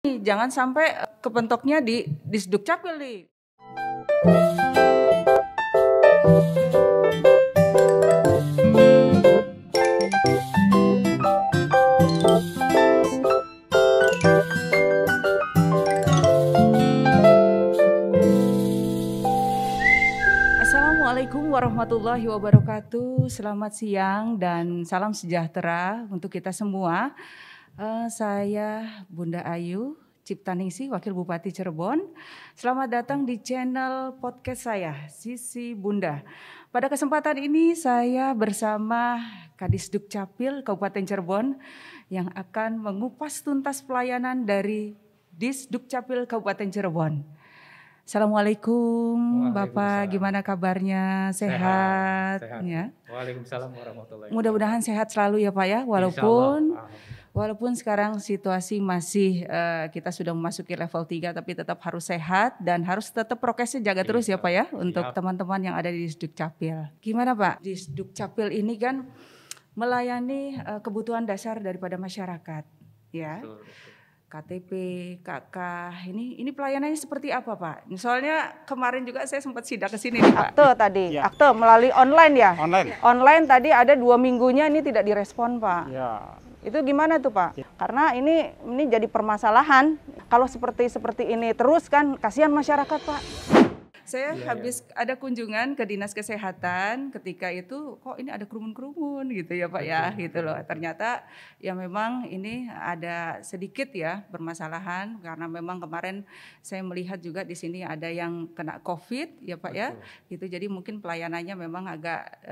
Jangan sampai kepentoknya di Disdukcapil nih. Assalamualaikum warahmatullahi wabarakatuh. Selamat siang dan salam sejahtera untuk kita semua. Saya Bunda Ayu Ciptaningsih, Wakil Bupati Cirebon. Selamat datang di channel podcast saya, Sisi Bunda. Pada kesempatan ini saya bersama Kadisdukcapil Kabupaten Cirebon yang akan mengupas tuntas pelayanan dari Disdukcapil Kabupaten Cirebon. Assalamualaikum Bapak, gimana kabarnya? Sehat. Ya? Waalaikumsalam warahmatullahi wabarakatuh. Mudah-mudahan sehat selalu ya Pak ya, walaupun sekarang situasi masih kita sudah memasuki level 3 tapi tetap harus sehat dan harus tetap prokesnya jaga terus ya Pak ya untuk teman-teman yang ada di Disdukcapil. Gimana Pak? Disdukcapil ini kan melayani kebutuhan dasar daripada masyarakat ya. Betul. KTP, KK, ini pelayanannya seperti apa Pak? Soalnya kemarin juga saya sempat sidak ke sini nih Pak. Akte tadi, ya. Akte melalui online ya? Online tadi ada 2 minggunya ini tidak direspon Pak. Ya. Itu gimana tuh Pak? Ya. Karena ini jadi permasalahan. Kalau seperti ini terus kan kasihan masyarakat Pak. Saya habis ada kunjungan ke Dinas Kesehatan, ketika itu kok ini ada kerumun-kerumun gitu ya Pak ya, gitu loh. Ternyata ya memang ini ada sedikit ya permasalahan karena memang kemarin saya melihat juga di sini ada yang kena COVID ya Pak ya. Gitu, jadi mungkin pelayanannya memang agak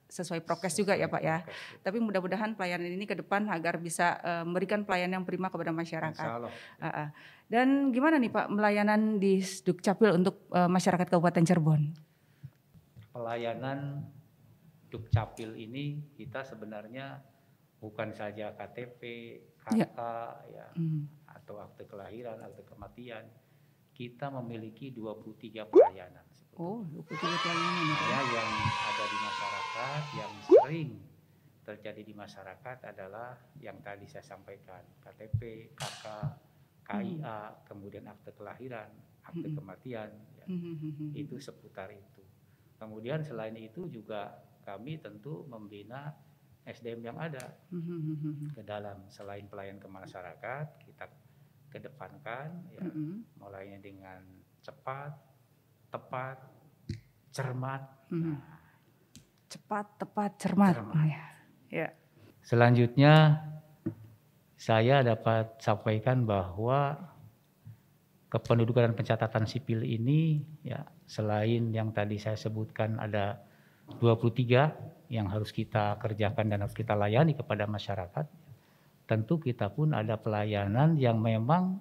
sesuai prokes juga ya Pak ya. Tapi mudah-mudahan pelayanan ini ke depan agar bisa memberikan pelayanan yang prima kepada masyarakat. Dan gimana nih Pak pelayanan di Disdukcapil untuk masyarakat Kabupaten Cirebon? Pelayanan Dukcapil ini kita sebenarnya bukan saja KTP, KK atau akte kelahiran, akte kematian. Kita memiliki 23 pelayanan. Oh, 23 pelayanan. Yang ada di masyarakat, yang sering terjadi di masyarakat adalah yang tadi saya sampaikan, KTP, KK, KIA, kemudian akte kelahiran, akte kematian, ya. Itu seputar itu. Kemudian selain itu juga kami tentu membina SDM yang ada ke dalam. Selain pelayan ke masyarakat, kita kedepankan, ya, mulainya dengan cepat, tepat, cermat. Cepat, tepat, cermat. Ya. Selanjutnya saya dapat sampaikan bahwa kependudukan dan pencatatan sipil ini ya selain yang tadi saya sebutkan ada 23 yang harus kita kerjakan dan harus kita layani kepada masyarakat. Tentu kita pun ada pelayanan yang memang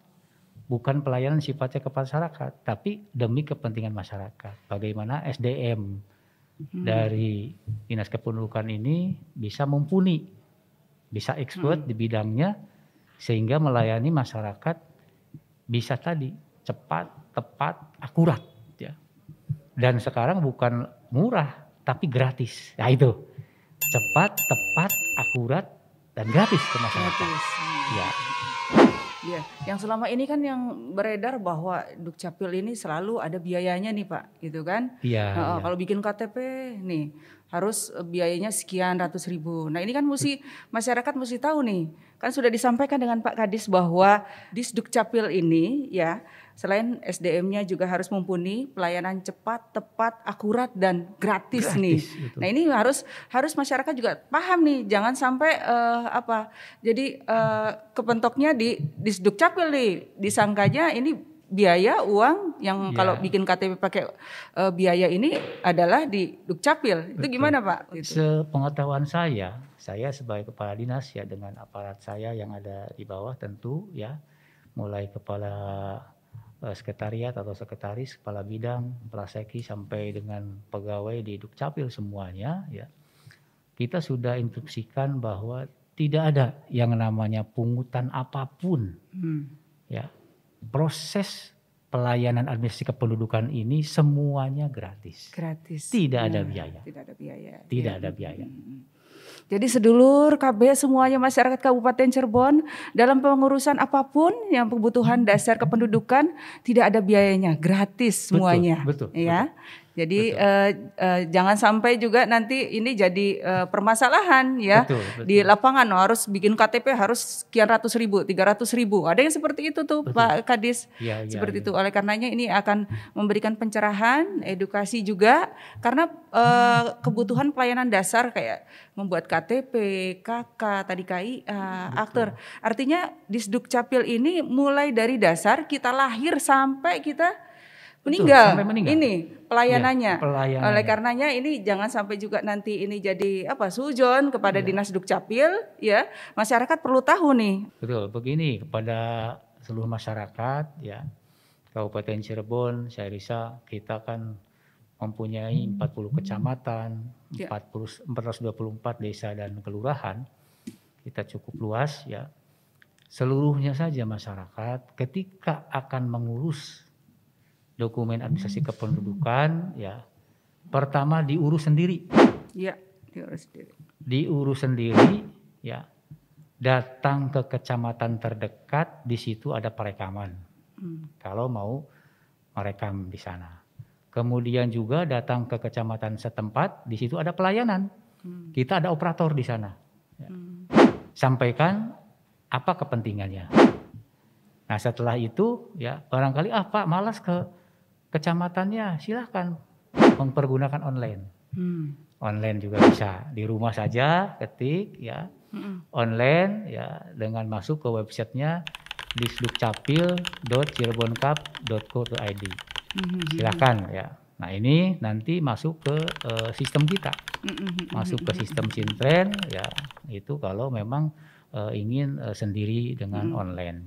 bukan pelayanan sifatnya kepada masyarakat, tapi demi kepentingan masyarakat. Bagaimana SDM dari Dinas Kependudukan ini bisa mumpuni, bisa expert di bidangnya, sehingga melayani masyarakat bisa tadi cepat, tepat, akurat. Ya. Dan sekarang bukan murah, tapi gratis. Nah itu, cepat, tepat, akurat, dan gratis ke masyarakat. Ya. Ya, yang selama ini kan yang beredar bahwa Dukcapil ini selalu ada biayanya nih Pak, gitu kan? Iya. Kalau bikin KTP nih harus biayanya sekian ratus ribu. Nah ini kan masyarakat mesti tahu nih, kan sudah disampaikan dengan Pak Kadis bahwa Disdukcapil ini ya selain SDM-nya juga harus mumpuni, pelayanan cepat, tepat, akurat dan gratis nih. Betul. Nah ini harus masyarakat juga paham nih, jangan sampai jadi kepentoknya di Disdukcapil nih, disangkanya ini biaya uang yang kalau bikin KTP pakai biaya ini adalah di Dukcapil. Itu gimana Pak? Gitu. Sepengetahuan saya sebagai kepala dinas ya dengan aparat saya yang ada di bawah tentu ya, mulai kepala sekretariat atau sekretaris, kepala bidang, praseki sampai dengan pegawai di Dukcapil semuanya ya. Kita sudah instruksikan bahwa tidak ada yang namanya pungutan apapun. Ya. Proses pelayanan administrasi kependudukan ini semuanya gratis. Gratis. Tidak ada biaya. Tidak ada biaya. Tidak ada biaya. Jadi sedulur KB semuanya masyarakat Kabupaten Cirebon dalam pengurusan apapun yang kebutuhan dasar kependudukan tidak ada biayanya, gratis semuanya. Betul. Ya. Jadi jangan sampai juga nanti ini jadi permasalahan ya. Betul. Di lapangan harus bikin KTP harus sekian ratus ribu, 300 ribu. Ada yang seperti itu tuh Pak Kadis. Seperti itu. Oleh karenanya ini akan memberikan pencerahan, edukasi juga karena kebutuhan pelayanan dasar kayak membuat KTP, KK, tadi KIA, akter. Artinya Disduk Capil ini mulai dari dasar kita lahir sampai kita meninggal. Ini pelayanannya. Oleh karenanya ini jangan sampai juga nanti ini jadi sujon kepada Dinas Dukcapil ya. Masyarakat perlu tahu nih. Betul, begini kepada seluruh masyarakat ya. Kabupaten Cirebon saya rasa kita kan mempunyai 40 kecamatan, 424 desa dan kelurahan. Kita cukup luas ya. Seluruhnya saja masyarakat ketika akan mengurus dokumen administrasi kependudukan ya pertama diurus sendiri. Ya, diurus sendiri. Diurus sendiri ya. Datang ke kecamatan terdekat, di situ ada perekaman. Kalau mau merekam di sana. Kemudian juga datang ke kecamatan setempat, di situ ada pelayanan. Kita ada operator di sana. Ya. Sampaikan apa kepentingannya. Nah, setelah itu ya barangkali Pak malas ke kecamatannya, silahkan mempergunakan online. Online juga bisa di rumah saja ketik ya online ya dengan masuk ke websitenya disdukcapil.cireboncap.co.id. Silahkan ya. Nah ini nanti masuk ke sistem kita, masuk ke sistem Sintren ya itu kalau memang ingin sendiri dengan online.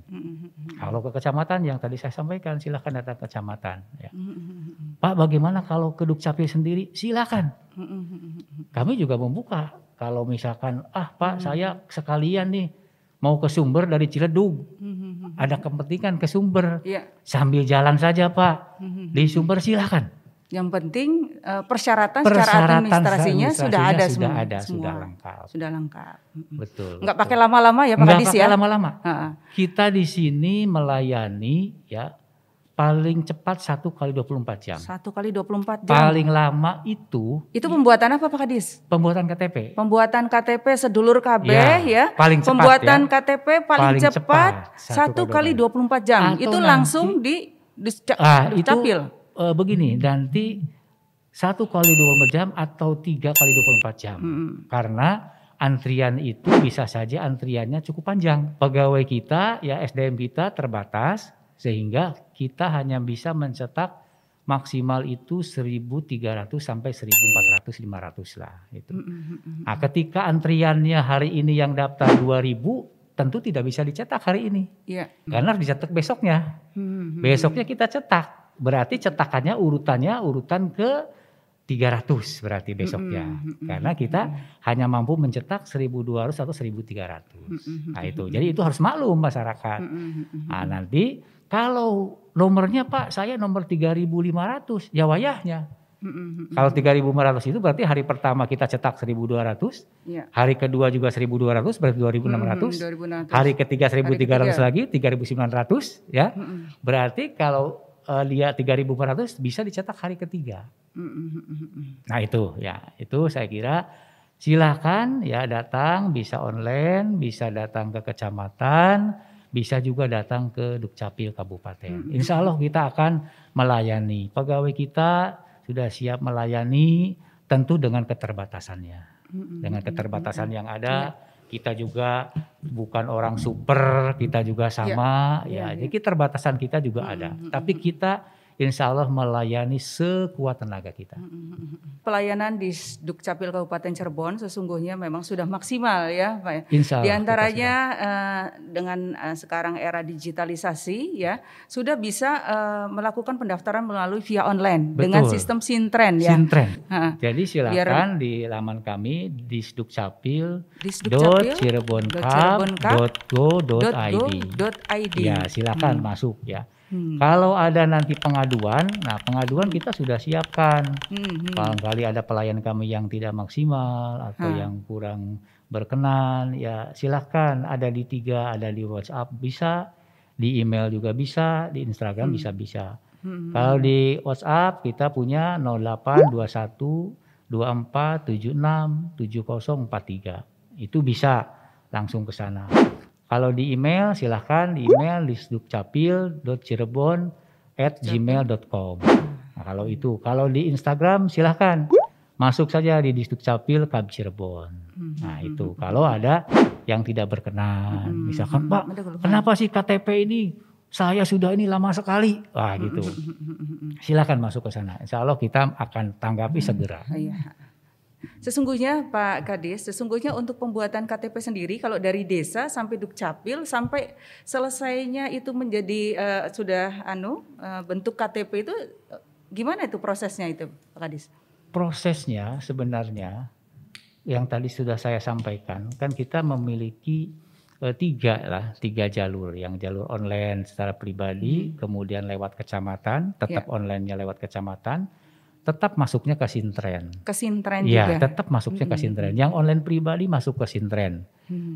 Kalau ke kecamatan yang tadi saya sampaikan silahkan datang ke kecamatan. Ya. Pak bagaimana kalau ke Dukcapil sendiri? Silahkan. Kami juga membuka. Kalau misalkan Pak saya sekalian nih mau ke Sumber dari Ciledug. Ada kepentingan ke Sumber. Sambil jalan saja Pak. Di Sumber silahkan. Yang penting persyaratan secara administrasinya sudah ada semua. Sudah lengkap. Sudah lengkap. Betul. Enggak pakai lama-lama ya Pak Kadis ya? Enggak pakai lama-lama. Kita di sini melayani ya paling cepat 1 kali 24 jam. 1 kali 24 jam. Paling lama itu pembuatan apa Pak Kadis? Pembuatan KTP. Pembuatan KTP sedulur KB ya. Paling cepat pembuatan ya. KTP paling cepat 1 kali 24 jam. Atau itu langsung di Dukcapil. Begini, nanti 1 kali 24 jam atau 3 kali 24 jam. Karena antrian itu bisa saja antriannya cukup panjang. Pegawai kita ya SDM kita terbatas sehingga kita hanya bisa mencetak maksimal itu 1.300 sampai 1.400 500 lah itu. Nah, ketika antriannya hari ini yang daftar 2.000 tentu tidak bisa dicetak hari ini. Karena harus dicetak besoknya. Besoknya kita cetak. Berarti cetakannya urutan ke 300 berarti besoknya. Karena kita hanya mampu mencetak 1.200 atau 1.300. Nah itu. Jadi itu harus maklum masyarakat. Nah nanti kalau nomornya Pak saya nomor 3.500 ya wayahnya. Kalau 3.500 itu berarti hari pertama kita cetak 1.200. Hari kedua juga 1.200 berarti 2.600. Hari ketiga 1.300 lagi 3.900 ya. Berarti kalau lihat 3.400 bisa dicetak hari ketiga. Nah itu ya, itu saya kira silakan ya datang, bisa online, bisa datang ke kecamatan, bisa juga datang ke Dukcapil Kabupaten. Insya Allah kita akan melayani. Pegawai kita sudah siap melayani tentu dengan keterbatasannya. Dengan keterbatasan yang ada. Kita juga bukan orang super, kita juga sama, jadi keterbatasan kita juga ada. Tapi kita insya Allah melayani sekuat tenaga kita. Pelayanan di Dukcapil Kabupaten Cirebon sesungguhnya memang sudah maksimal ya Pak. Insya Allah, di antaranya dengan sekarang era digitalisasi ya sudah bisa melakukan pendaftaran melalui via online. Betul. Dengan sistem Sintren ya. Sintren. Jadi silakan di laman kami disdukcapil.cireboncap.go.id. Ya silakan masuk ya. Kalau ada nanti pengaduan, nah pengaduan kita sudah siapkan. Barangkali ada pelayan kami yang tidak maksimal atau yang kurang berkenan, ya silahkan, ada di 3, ada di WhatsApp bisa, di email juga bisa, di Instagram bisa. Kalau di WhatsApp kita punya 0821 24 76 7043. Itu bisa langsung ke sana. Kalau di email silahkan di email disdukcapil.cirebon@gmail.com. Nah, kalau di Instagram silahkan masuk saja di Disdukcapil Kab Cirebon. Nah itu kalau ada yang tidak berkenan. Misalkan Pak, kenapa sih KTP ini saya sudah ini lama sekali. Wah gitu. Silahkan masuk ke sana. Insya Allah kita akan tanggapi segera. Sesungguhnya Pak Kadis, sesungguhnya untuk pembuatan KTP sendiri kalau dari desa sampai Dukcapil sampai selesainya itu menjadi bentuk KTP itu gimana itu prosesnya itu Pak Kadis? Prosesnya sebenarnya yang tadi sudah saya sampaikan, kan kita memiliki 3 jalur. Yang jalur online secara pribadi, kemudian lewat kecamatan, tetap online-nya lewat kecamatan, tetap masuknya ke Sintren. Ke Sintren ya, juga? Tetap masuknya ke Sintren. Yang online pribadi masuk ke Sintren.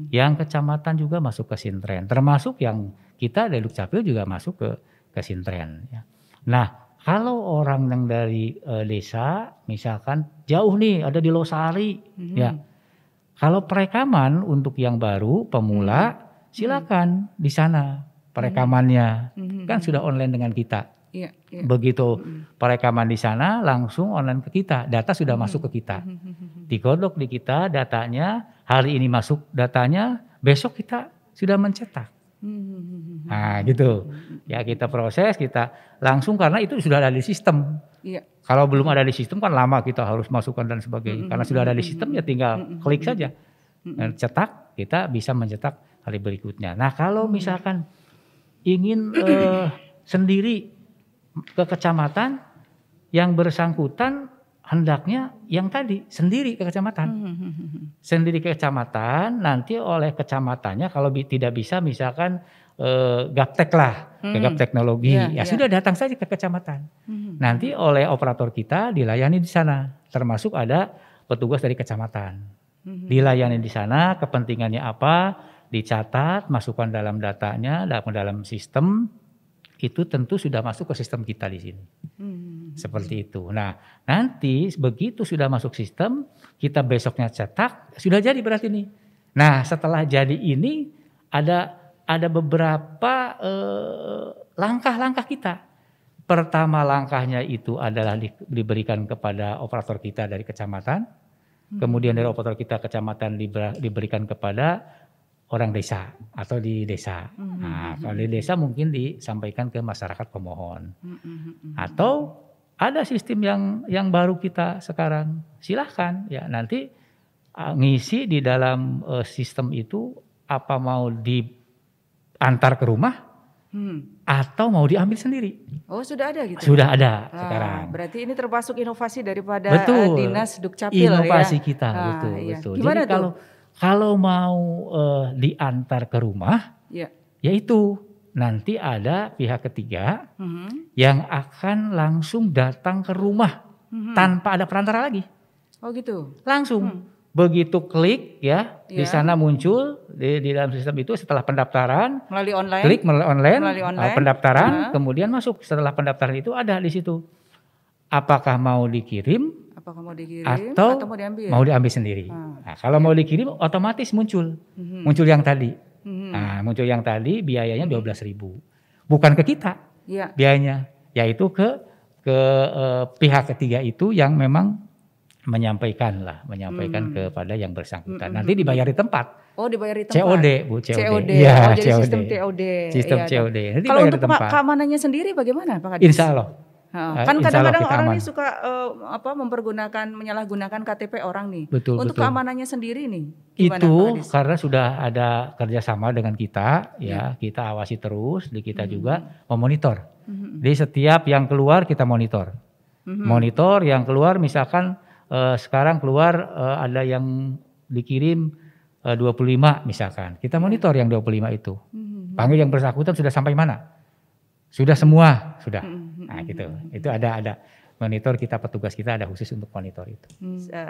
Yang kecamatan juga masuk ke Sintren. Termasuk yang kita dari Dukcapil juga masuk ke Sintren. Ya. Nah, kalau orang yang dari desa, misalkan jauh nih, ada di Losari, ya. Kalau perekaman untuk yang baru, pemula, silakan di sana perekamannya. Kan sudah online dengan kita. Begitu perekaman di sana, langsung online ke kita. Data sudah masuk ke kita. Digodok di kita datanya, hari ini masuk datanya, besok kita sudah mencetak. Nah gitu. Ya kita proses, kita langsung karena itu sudah ada di sistem. Kalau belum ada di sistem kan lama kita harus masukkan dan sebagainya. Karena sudah ada di sistem ya tinggal klik saja. Cetak, kita bisa mencetak hari berikutnya. Nah kalau misalkan ingin sendiri ke kecamatan, yang bersangkutan hendaknya yang tadi sendiri ke kecamatan. Sendiri ke kecamatan, nanti oleh kecamatannya kalau tidak bisa misalkan gaptek lah, ke gap teknologi, sudah datang saja ke kecamatan. Nanti oleh operator kita dilayani di sana, termasuk ada petugas dari kecamatan. Dilayani di sana, kepentingannya apa, dicatat, masukkan dalam datanya, dalam sistem, itu tentu sudah masuk ke sistem kita di sini. Seperti itu. Nah, nanti begitu sudah masuk sistem, kita besoknya cetak, sudah jadi berarti nih. Nah, setelah jadi ini ada beberapa langkah-langkah kita. Pertama langkahnya itu adalah diberikan kepada operator kita dari kecamatan. Kemudian dari operator kita kecamatan diberikan kepada orang desa atau di desa. Nah, kalau di desa mungkin disampaikan ke masyarakat pemohon. Atau ada sistem yang baru kita sekarang. Silahkan ya nanti ngisi di dalam sistem itu apa mau diantar ke rumah atau mau diambil sendiri. Oh sudah ada gitu? Sudah ada sekarang. Berarti ini termasuk inovasi daripada Dinas Dukcapil inovasi ya? kita, betul. Gimana jadi kalau mau diantar ke rumah, yaitu nanti ada pihak ketiga yang akan langsung datang ke rumah tanpa ada perantara lagi. Oh gitu? Langsung. Begitu klik ya, di sana muncul di dalam sistem itu setelah pendaftaran. Melalui online? Klik melalui online. Pendaftaran, kemudian masuk. Setelah pendaftaran itu ada di situ. Apakah mau dikirim? Atau mau diambil sendiri. Nah, kalau mau dikirim otomatis muncul yang tadi. Nah, muncul yang tadi biayanya 12.000. Bukan ke kita biayanya, yaitu ke pihak ketiga itu yang memang menyampaikan kepada yang bersangkutan. Nanti dibayar di tempat. Oh, dibayar di tempat. COD, Bu, COD. Ya, jadi COD. Sistem TOD. Sistem COD. Nanti kalau untuk keamanannya sendiri bagaimana, Pak Kadis? Insya Allah. Kan kadang-kadang orang ini suka menyalahgunakan KTP orang nih. Betul, untuk betul. keamanannya sendiri nih. Gimana, itu karena sudah ada kerjasama dengan kita, kita awasi terus, di kita juga memonitor. Di setiap yang keluar kita monitor. Monitor yang keluar misalkan sekarang keluar ada yang dikirim 25 misalkan. Kita monitor yang 25 itu. Panggil yang bersangkutan sudah sampai mana. Sudah semua, sudah. Nah gitu, itu ada monitor kita, petugas kita ada khusus untuk monitor itu.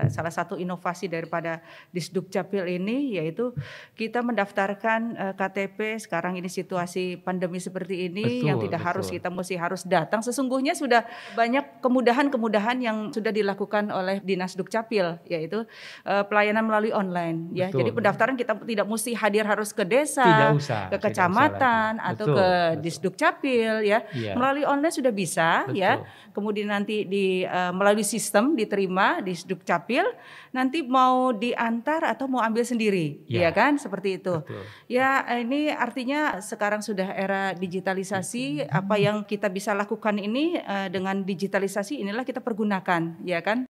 Salah satu inovasi daripada Disdukcapil ini yaitu kita mendaftarkan KTP sekarang ini situasi pandemi seperti ini, yang tidak harus kita harus datang. Sesungguhnya sudah banyak kemudahan-kemudahan yang sudah dilakukan oleh Dinas Dukcapil, yaitu pelayanan melalui online. Ya, jadi pendaftaran kita tidak mesti hadir harus ke desa, ke kecamatan atau ke Disdukcapil, ya. Melalui online sudah bisa, ya. Kemudian nanti melalui sistem diterima di Dukcapil, nanti mau diantar atau mau ambil sendiri, ya kan, seperti itu. Ya, ini artinya sekarang sudah era digitalisasi. Apa yang kita bisa lakukan ini dengan digitalisasi inilah kita pergunakan, ya kan.